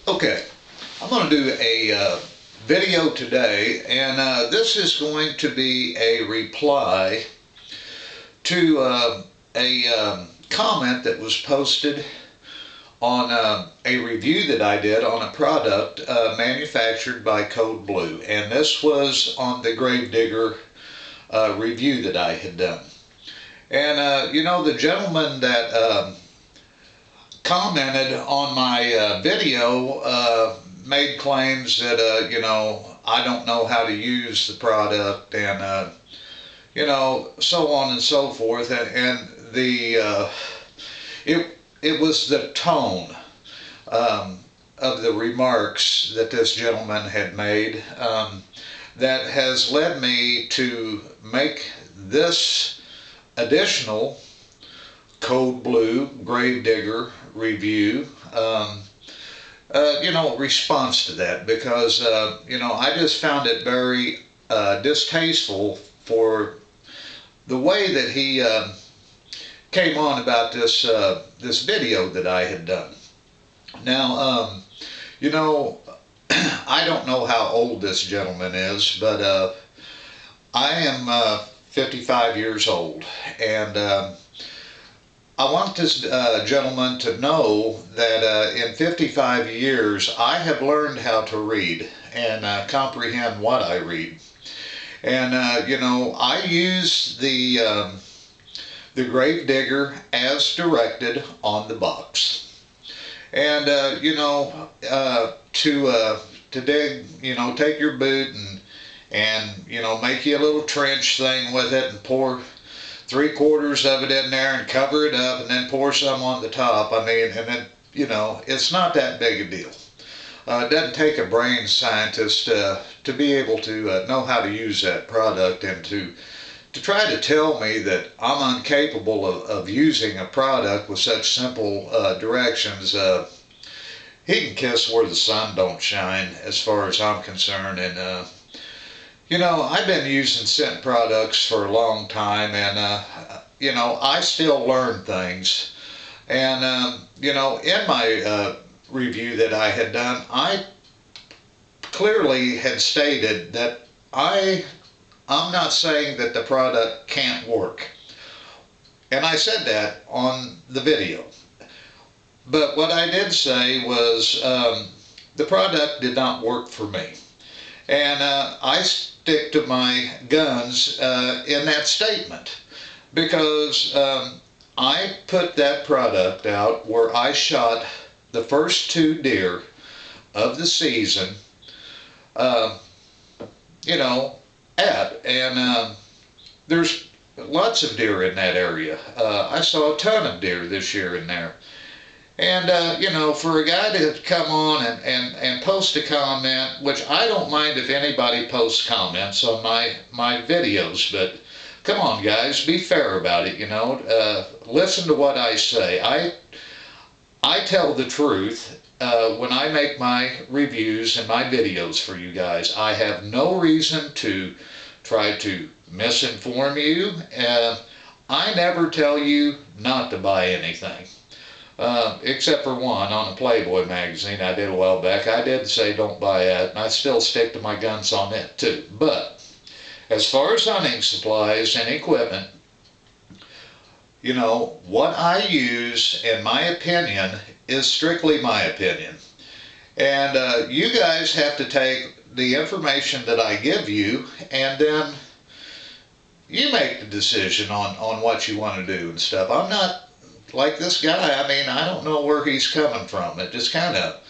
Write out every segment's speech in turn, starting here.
Okay, I'm going to do a video today, and this is going to be a reply to a comment that was posted on a review that I did on a product manufactured by Code Blue, and this was on the Gravedigger review that I had done. And the gentleman that commented on my video made claims that I don't know how to use the product, and so on and so forth, and the it was the tone of the remarks that this gentleman had made that has led me to make this additional Code Blue Gravedigger review response to that, because I just found it very distasteful for the way that he came on about this this video that I had done. Now I don't know how old this gentleman is, but I am 55 years old, and I want this gentleman to know that in 55 years I have learned how to read and comprehend what I read. And I use the Gravedigger as directed on the box. And to dig, take your boot and make you a little trench thing with it, and pour 3/4 of it in there and cover it up, and then pour some on the top. I mean, and then it's not that big a deal. It doesn't take a brain scientist to be able to know how to use that product, and to try to tell me that I'm incapable of using a product with such simple directions. He can kiss where the sun don't shine, as far as I'm concerned. And I've been using scent products for a long time, and I still learn things. And in my review that I had done, I clearly had stated that I'm not saying that the product can't work, and I said that on the video. But what I did say was the product did not work for me, and I stick to my guns in that statement, because I put that product out where I shot the first 2 deer of the season, and there's lots of deer in that area. I saw a ton of deer this year in there. And, for a guy to come on and post a comment, which I don't mind if anybody posts comments on my videos, but come on, guys, be fair about it, listen to what I say. I tell the truth when I make my reviews and my videos for you guys. I have no reason to try to misinform you. I never tell you not to buy anything. Except for one on a Playboy magazine I did a while back. I did say don't buy that, and I still stick to my guns on it too. But as far as hunting supplies and equipment, what I use, in my opinion, is strictly my opinion. And you guys have to take the information that I give you, and then you make the decision on what you want to do and stuff. I'm not like this guy. I mean, I don't know where he's coming from. It just kind of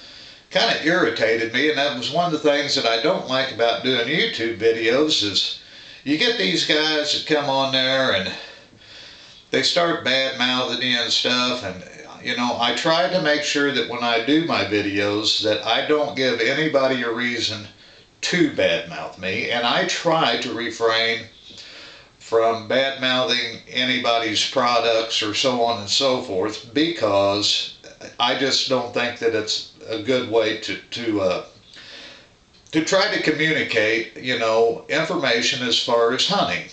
irritated me, and that was one of the things that I don't like about doing YouTube videos, is you get these guys that come on there and they start bad-mouthing you and stuff. And I try to make sure that when I do my videos that I don't give anybody a reason to badmouth me, and I try to refrain from bad-mouthing anybody's products or so on and so forth, because I just don't think that it's a good way to try to communicate, information as far as hunting.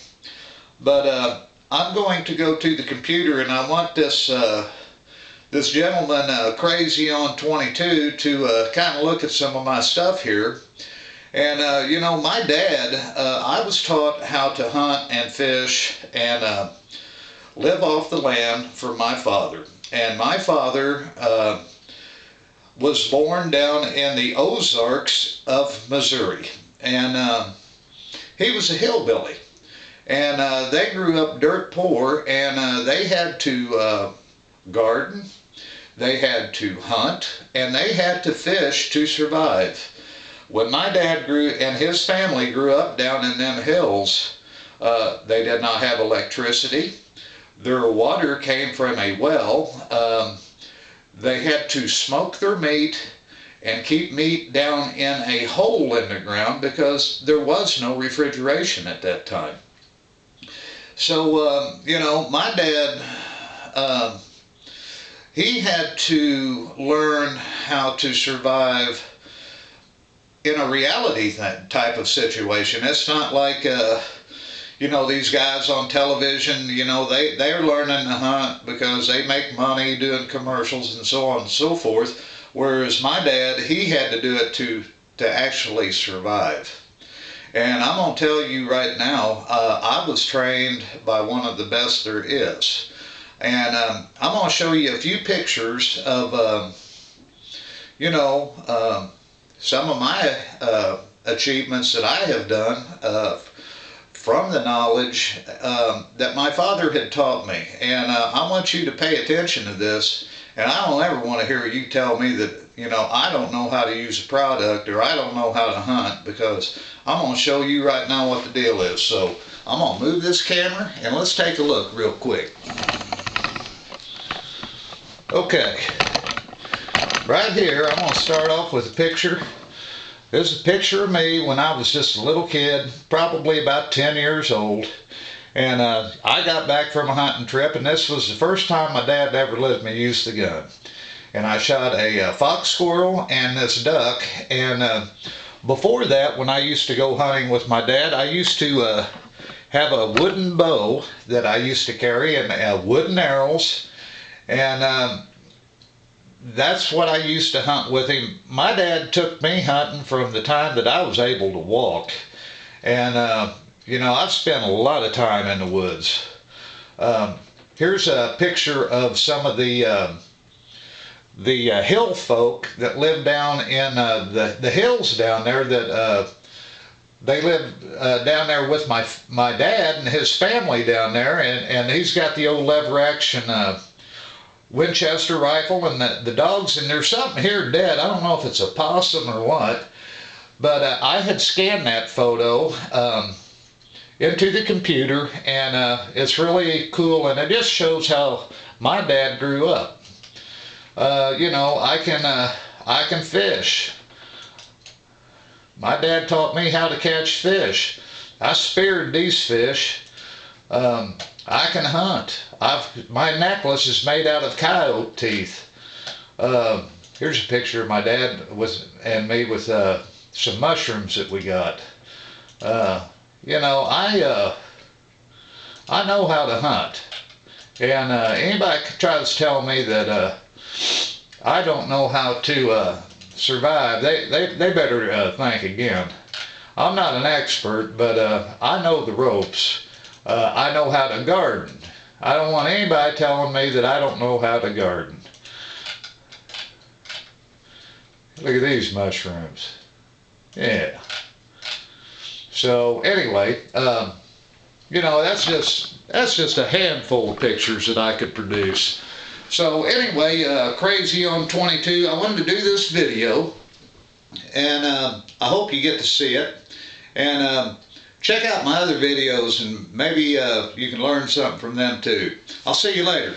But I'm going to go to the computer, and I want this this gentleman, Crazy on 22, to kind of look at some of my stuff here. And you know, my dad, I was taught how to hunt and fish and live off the land from my father. And my father was born down in the Ozarks of Missouri. And he was a hillbilly. And they grew up dirt poor, and they had to garden, they had to hunt, and they had to fish to survive. When my dad grew and his family grew up down in them hills, they did not have electricity. Their water came from a well. They had to smoke their meat and keep meat down in a hole in the ground because there was no refrigeration at that time. So, you know, my dad, he had to learn how to survive in a reality type of situation. It's not like, you know, these guys on television, you know, they're learning to hunt because they make money doing commercials and so on and so forth. Whereas my dad, he had to do it to actually survive. And I'm going to tell you right now, I was trained by one of the best there is. And I'm going to show you a few pictures of, you know, some of my achievements that I have done from the knowledge that my father had taught me. And I want you to pay attention to this. And I don't ever want to hear you tell me that, you know, I don't know how to use a product or I don't know how to hunt, because I'm going to show you right now what the deal is. So I'm going to move this camera and let's take a look real quick. Okay, right here I'm going to start off with a picture. This is a picture of me when I was just a little kid, probably about 10 years old. And I got back from a hunting trip, and this was the first time my dad ever let me use the gun. And I shot a fox squirrel and this duck. And before that, when I used to go hunting with my dad, I used to have a wooden bow that I used to carry and wooden arrows. And that's what I used to hunt with him. My dad took me hunting from the time that I was able to walk. And you know, I've spent a lot of time in the woods. Here's a picture of some of the hill folk that live down in the hills down there. That they live down there with my dad and his family down there, and he's got the old lever action Winchester rifle and the dogs. And there's something here dead. I don't know if it's a possum or what, but I had scanned that photo into the computer, and it's really cool, and it just shows how my dad grew up. You know, I can fish. My dad taught me how to catch fish. I speared these fish. I can hunt. My necklace is made out of coyote teeth. Here's a picture of my dad and me with some mushrooms that we got. You know, I know how to hunt, and anybody tries to tell me that I don't know how to survive, they better think again. I'm not an expert, but I know the ropes. I know how to garden. I don't want anybody telling me that I don't know how to garden. Look at these mushrooms. Yeah. So anyway, you know, that's just a handful of pictures that I could produce. So anyway, Crazy on 22, I wanted to do this video, and I hope you get to see it. And check out my other videos, and maybe you can learn something from them too. I'll see you later.